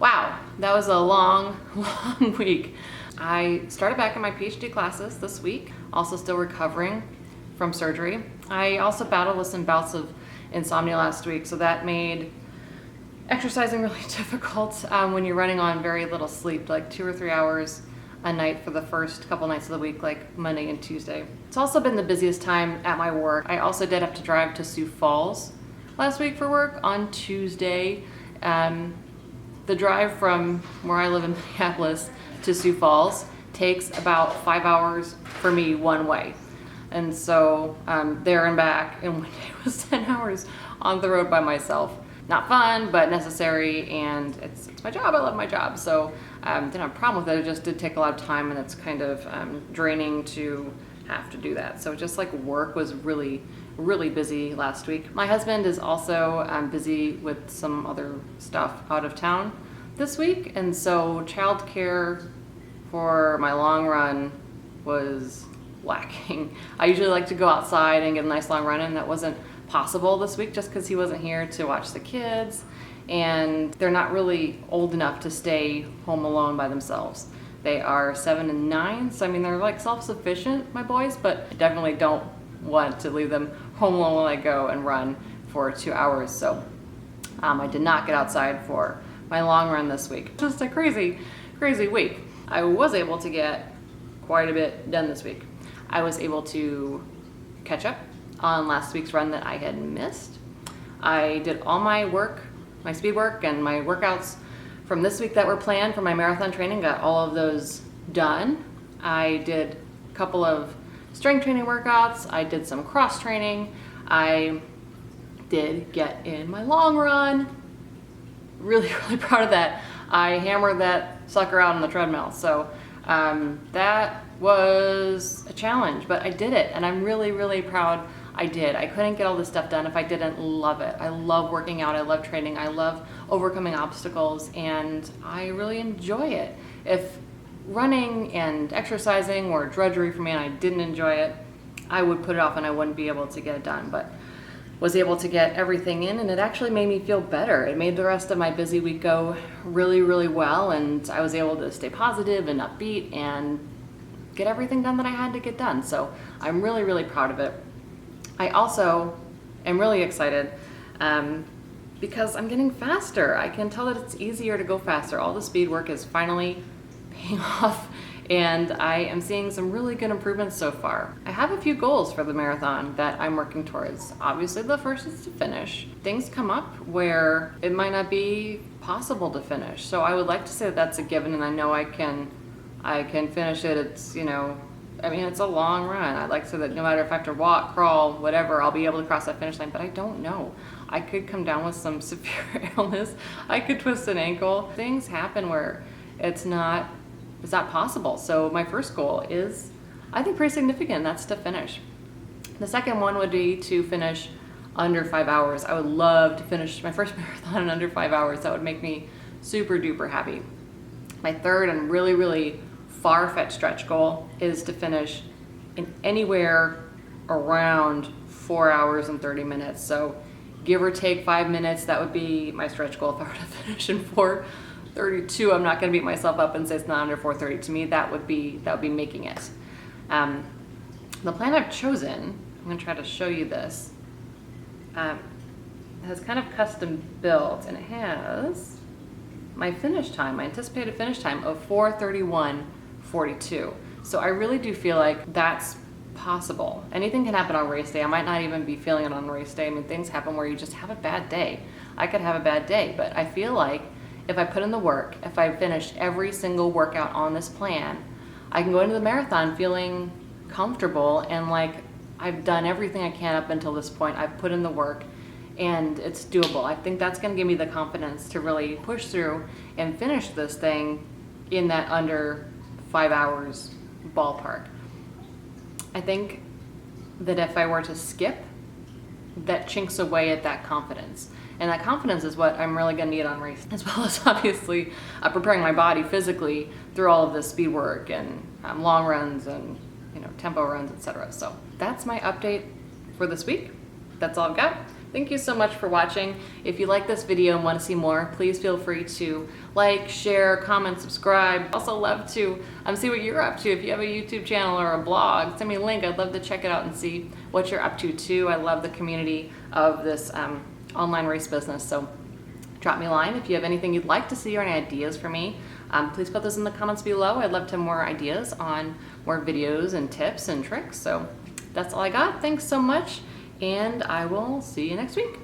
Wow, that was a long, long week. I started back in my PhD classes this week, also still recovering from surgery. I also battled with some bouts of insomnia last week, so that made exercising really difficult when you're running on very little sleep, like 2 or 3 hours a night for the first couple nights of the week, like Monday and Tuesday. It's also been the busiest time at my work. I also did have to drive to Sioux Falls last week for work on Tuesday. The drive from where I live in Minneapolis to Sioux Falls takes about 5 hours for me one way. And so there and back in one day was 10 hours on the road by myself. Not fun, but necessary, and it's my job. I love my job. So didn't have a problem with it. It just did take a lot of time, and it's kind of draining to have to do that. So just like work was really, really busy last week. My husband is also busy with some other stuff out of town this week, and so childcare for my long run was lacking. I usually like to go outside and get a nice long run in. That wasn't possible this week just because he wasn't here to watch the kids, and they're not really old enough to stay home alone by themselves. They are 7 and 9, so I mean they're like self-sufficient, my boys, but I definitely don't want to leave them home alone when I go and run for 2 hours. So I did not get outside for my long run this week. Just a crazy week. I was able to get quite a bit done this week. I was able to catch up on last week's run that I had missed. I did all my work, my speed work and my workouts from this week that were planned for my marathon training, got all of those done. I did a couple of strength training workouts. I did some cross training. I did get in my long run. Really, really proud of that. I hammered that sucker out on the treadmill. So that was a challenge, but I did it, and I'm really, really proud I did. I couldn't get all this stuff done if I didn't love it. I love working out, I love training, I love overcoming obstacles, and I really enjoy it. If running and exercising were drudgery for me and I didn't enjoy it, I would put it off and I wouldn't be able to get it done. But was able to get everything in, and it actually made me feel better. It made the rest of my busy week go really, really well, and I was able to stay positive and upbeat and get everything done that I had to get done. So I'm really, really proud of it. I also am really excited because I'm getting faster. I can tell that it's easier to go faster. All the speed work is finally paying off, and I am seeing some really good improvements so far. I have a few goals for the marathon that I'm working towards. Obviously, the first is to finish. Things come up where it might not be possible to finish. So I would like to say that that's a given, and I know I can finish it. It's, it's a long run. I'd like to say that no matter if I have to walk, crawl, whatever, I'll be able to cross that finish line, but I don't know. I could come down with some severe illness. I could twist an ankle. Things happen where it's not possible. So my first goal is, I think, pretty significant, and that's to finish. The second one would be to finish under 5 hours. I would love to finish my first marathon in under 5 hours. That would make me super duper happy. My third and really, really far-fetched stretch goal is to finish in anywhere around 4 hours and 30 minutes. So give or take 5 minutes, that would be my stretch goal. If I were to finish in 4:32, I'm not going to beat myself up and say it's not under 4:30. To me, that would be making it. The plan I've chosen, I'm going to try to show you this, has kind of custom built, and it has my finish time, my anticipated finish time of 4:31:42. So I really do feel like that's possible. Anything can happen on race day. I might not even be feeling it on race day. I mean, things happen where you just have a bad day. I could have a bad day, but I feel like if I put in the work, if I finish every single workout on this plan, I can go into the marathon feeling comfortable and like I've done everything I can up until this point. I've put in the work and it's doable. I think that's going to give me the confidence to really push through and finish this thing in that under 5 hours ballpark. I think that if I were to skip, that chinks away at that confidence. And that confidence is what I'm really going to need on race, as well as obviously preparing my body physically through all of this speed work and long runs and tempo runs, etc. So that's my update for this week. That's all I've got. Thank you so much for watching. If you like this video and want to see more, please feel free to like, share, comment, subscribe. Also love to see what you're up to. If you have a YouTube channel or a blog, send me a link. I'd love to check it out and see what you're up to too. I love the community of this online race business. So drop me a line if you have anything you'd like to see or any ideas for me. Please put those in the comments below. I'd love to have more ideas on more videos and tips and tricks. So that's all I got. Thanks so much, and I will see you next week.